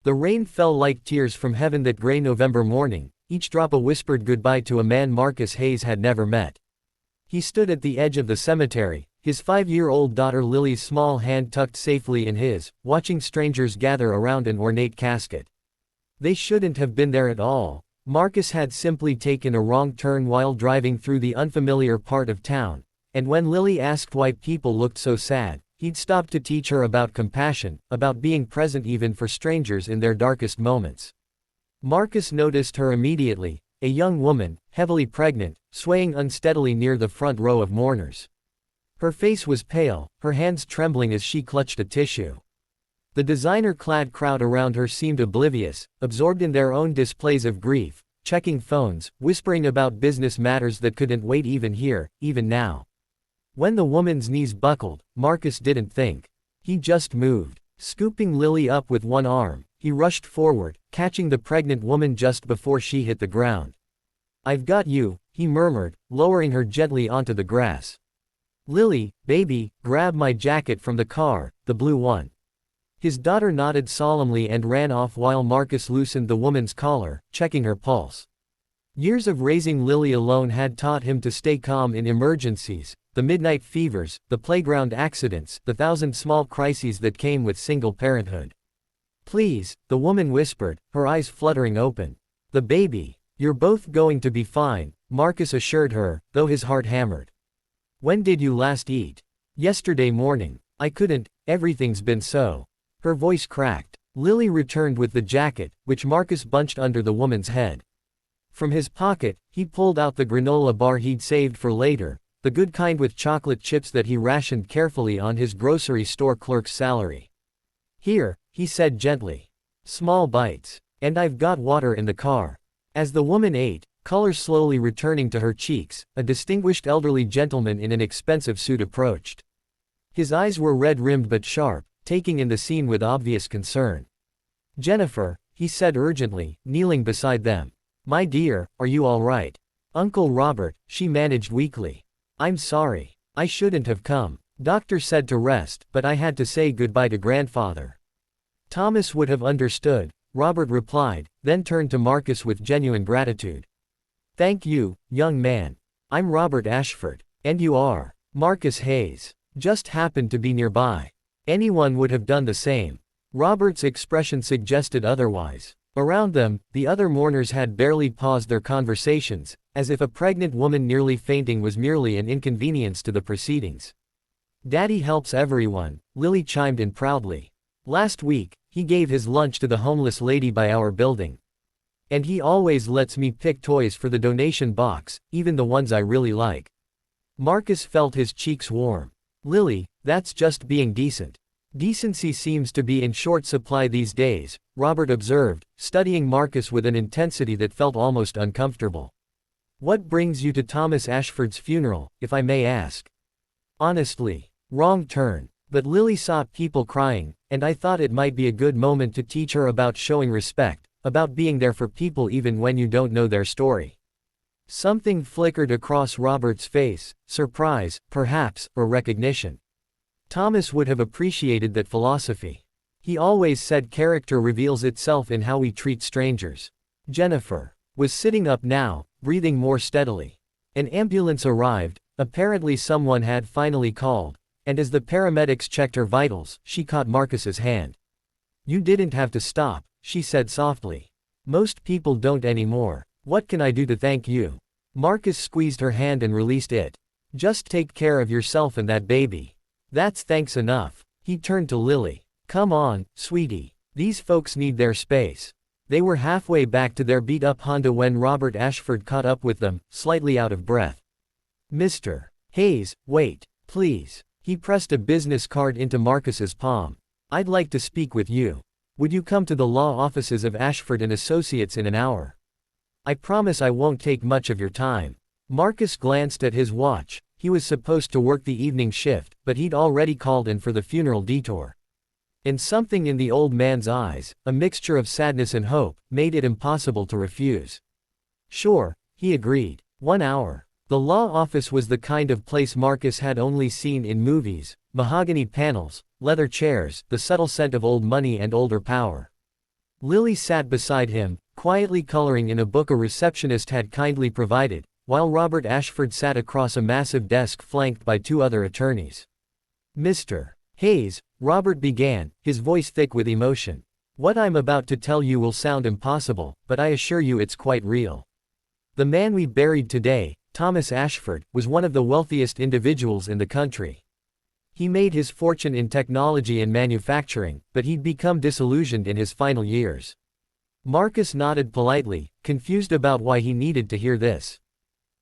The rain fell like tears from heaven that gray November morning, each drop a whispered goodbye to a man Marcus Hayes had never met. He stood at the edge of the cemetery, his 5-year-old daughter Lily's small hand tucked safely in his, watching strangers gather around an ornate casket. They shouldn't have been there at all. Marcus had simply taken a wrong turn while driving through the unfamiliar part of town, and when Lily asked why people looked so sad, he'd stopped to teach her about compassion, about being present even for strangers in their darkest moments. Marcus noticed her immediately, a young woman, heavily pregnant, swaying unsteadily near the front row of mourners. Her face was pale, her hands trembling as she clutched a tissue. The designer-clad crowd around her seemed oblivious, absorbed in their own displays of grief, checking phones, whispering about business matters that couldn't wait even here, even now. When the woman's knees buckled, Marcus didn't think. He just moved. Scooping Lily up with one arm, he rushed forward, catching the pregnant woman just before she hit the ground. "I've got you," he murmured, lowering her gently onto the grass. "Lily, baby, grab my jacket from the car, the blue one." His daughter nodded solemnly and ran off while Marcus loosened the woman's collar, checking her pulse. Years of raising Lily alone had taught him to stay calm in emergencies, the midnight fevers, the playground accidents, the thousand small crises that came with single parenthood. "Please," the woman whispered, her eyes fluttering open. "The baby. You're both going to be fine," Marcus assured her, though his heart hammered. "When did you last eat?" "Yesterday morning. I couldn't, everything's been so." Her voice cracked. Lily returned with the jacket, which Marcus bunched under the woman's head. From his pocket, he pulled out the granola bar he'd saved for later, the good kind with chocolate chips that he rationed carefully on his grocery store clerk's salary. "Here," he said gently. "Small bites. And I've got water in the car." As the woman ate, color slowly returning to her cheeks, a distinguished elderly gentleman in an expensive suit approached. His eyes were red-rimmed but sharp, taking in the scene with obvious concern. "Jennifer," he said urgently, kneeling beside them. "My dear, are you all right?" "Uncle Robert," she managed weakly. "I'm sorry. I shouldn't have come. Doctor said to rest, but I had to say goodbye to grandfather." "Thomas would have understood," Robert replied, then turned to Marcus with genuine gratitude. "Thank you, young man. I'm Robert Ashford. And you are?" "Marcus Hayes. Just happened to be nearby." Anyone would have done the same. Robert's expression suggested otherwise. Around them, the other mourners had barely paused their conversations, as if a pregnant woman nearly fainting was merely an inconvenience to the proceedings. "Daddy helps everyone," Lily chimed in proudly. "Last week, he gave his lunch to the homeless lady by our building. And he always lets me pick toys for the donation box, even the ones I really like." Marcus felt his cheeks warm. "Lily, that's just being decent." "Decency seems to be in short supply these days," Robert observed, studying Marcus with an intensity that felt almost uncomfortable. "What brings you to Thomas Ashford's funeral, if I may ask?" "Honestly, wrong turn. But Lily saw people crying, and I thought it might be a good moment to teach her about showing respect, about being there for people even when you don't know their story." Something flickered across Robert's face, surprise, perhaps, or recognition. Thomas would have appreciated that philosophy. He always said character reveals itself in how we treat strangers. Jennifer was sitting up now, breathing more steadily. An ambulance arrived, apparently someone had finally called, and as the paramedics checked her vitals, she caught Marcus's hand. "You didn't have to stop," she said softly. "Most people don't anymore. What can I do to thank you?" Marcus squeezed her hand and released it. "Just take care of yourself and that baby. That's thanks enough." He turned to Lily. "Come on, sweetie. These folks need their space." They were halfway back to their beat-up Honda when Robert Ashford caught up with them, slightly out of breath. "Mr. Hayes, wait, please." He pressed a business card into Marcus's palm. "I'd like to speak with you. Would you come to the law offices of Ashford and Associates in an hour? I promise I won't take much of your time." Marcus glanced at his watch. He was supposed to work the evening shift, but he'd already called in for the funeral detour. And something in the old man's eyes, a mixture of sadness and hope, made it impossible to refuse. "Sure," he agreed. 1 hour. The law office was the kind of place Marcus had only seen in movies: mahogany panels, leather chairs, the subtle scent of old money and older power. Lily sat beside him, quietly coloring in a book a receptionist had kindly provided, while Robert Ashford sat across a massive desk flanked by two other attorneys. Mr. Hayes, Robert began, his voice thick with emotion. What I'm about to tell you will sound impossible, but I assure you it's quite real. The man we buried today, Thomas Ashford, was one of the wealthiest individuals in the country. He made his fortune in technology and manufacturing, but he'd become disillusioned in his final years. Marcus nodded politely, confused about why he needed to hear this.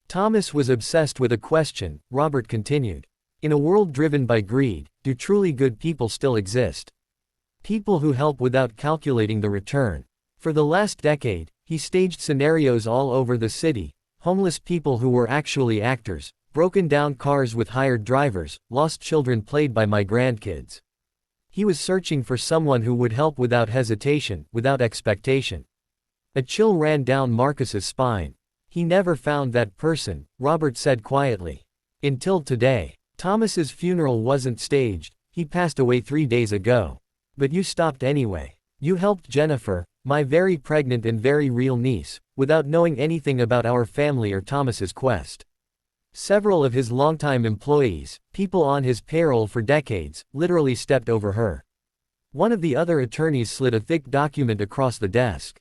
Thomas was obsessed with a question, Robert continued. In a world driven by greed, do truly good people still exist? People who help without calculating the return. For the last decade, he staged scenarios all over the city: homeless people who were actually actors, broken down cars with hired drivers, lost children played by my grandkids. He was searching for someone who would help without hesitation, without expectation. A chill ran down Marcus's spine. He never found that person, Robert said quietly. Until today. Thomas's funeral wasn't staged, he passed away 3 days ago. But you stopped anyway. You helped Jennifer, my very pregnant and very real niece, without knowing anything about our family or Thomas's quest. Several of his longtime employees, people on his payroll for decades, literally stepped over her. One of the other attorneys slid a thick document across the desk.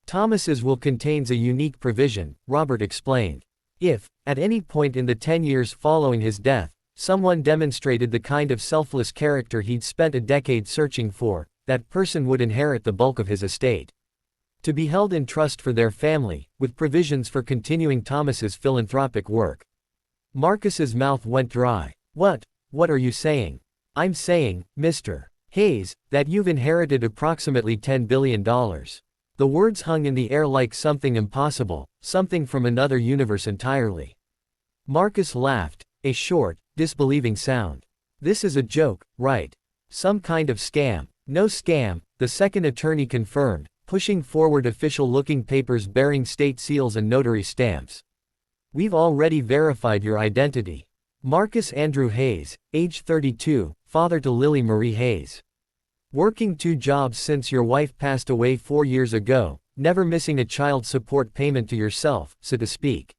Thomas's will contains a unique provision, Robert explained. If, at any point in the 10 years following his death, someone demonstrated the kind of selfless character he'd spent a decade searching for, that person would inherit the bulk of his estate. To be held in trust for their family, with provisions for continuing Thomas's philanthropic work. Marcus's mouth went dry. What are you saying? I'm saying, Mr. Hayes, that you've inherited approximately $10 billion. The words hung in the air like something impossible, something from another universe entirely. Marcus laughed, a short, disbelieving sound. This is a joke, right? Some kind of scam. No scam, the second attorney confirmed, pushing forward official-looking papers bearing state seals and notary stamps. We've already verified your identity. Marcus Andrew Hayes, age 32, father to Lily Marie Hayes. Working 2 jobs since your wife passed away 4 years ago, never missing a child support payment to yourself, so to speak.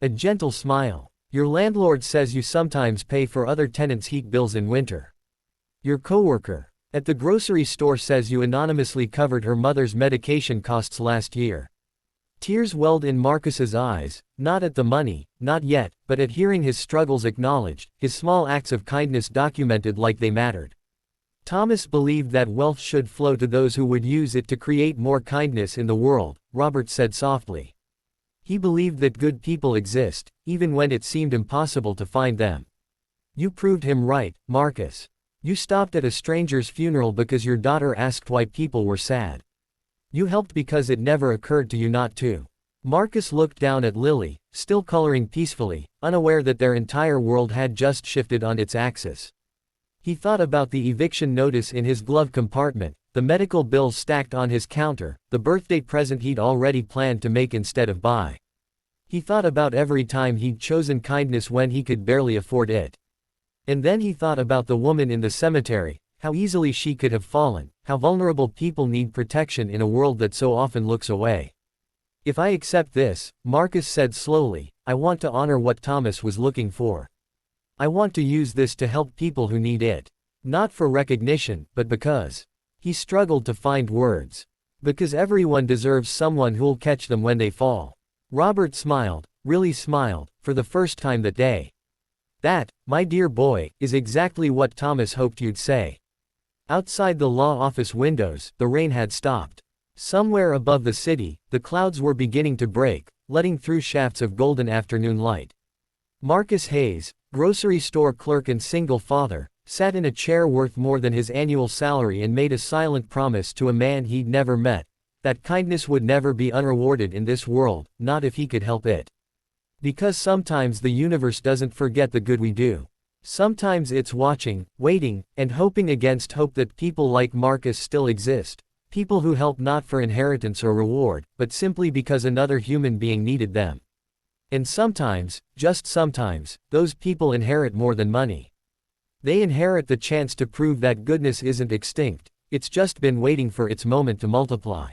A gentle smile. Your landlord says you sometimes pay for other tenants' heat bills in winter. Your coworker at the grocery store says you anonymously covered her mother's medication costs last year. Tears welled in Marcus's eyes, not at the money, not yet, but at hearing his struggles acknowledged, his small acts of kindness documented like they mattered. Thomas believed that wealth should flow to those who would use it to create more kindness in the world, Robert said softly. He believed that good people exist, even when it seemed impossible to find them. You proved him right, Marcus. You stopped at a stranger's funeral because your daughter asked why people were sad. You helped because it never occurred to you not to. Marcus looked down at Lily, still coloring peacefully, unaware that their entire world had just shifted on its axis. He thought about the eviction notice in his glove compartment, the medical bills stacked on his counter, the birthday present he'd already planned to make instead of buy. He thought about every time he'd chosen kindness when he could barely afford it. And then he thought about the woman in the cemetery, how easily she could have fallen, how vulnerable people need protection in a world that so often looks away. If I accept this, Marcus said slowly, I want to honor what Thomas was looking for. I want to use this to help people who need it. Not for recognition, but because. He struggled to find words. Because everyone deserves someone who'll catch them when they fall. Robert smiled, really smiled, for the first time that day. That, my dear boy, is exactly what Thomas hoped you'd say. Outside the law office windows, the rain had stopped. Somewhere above the city, the clouds were beginning to break, letting through shafts of golden afternoon light. Marcus Hayes, grocery store clerk and single father, sat in a chair worth more than his annual salary and made a silent promise to a man he'd never met, that kindness would never be unrewarded in this world, not if he could help it. Because sometimes the universe doesn't forget the good we do. Sometimes it's watching, waiting, and hoping against hope that people like Marcus still exist, people who help not for inheritance or reward, but simply because another human being needed them. And sometimes, just sometimes, those people inherit more than money. They inherit the chance to prove that goodness isn't extinct, It's just been waiting for its moment to multiply.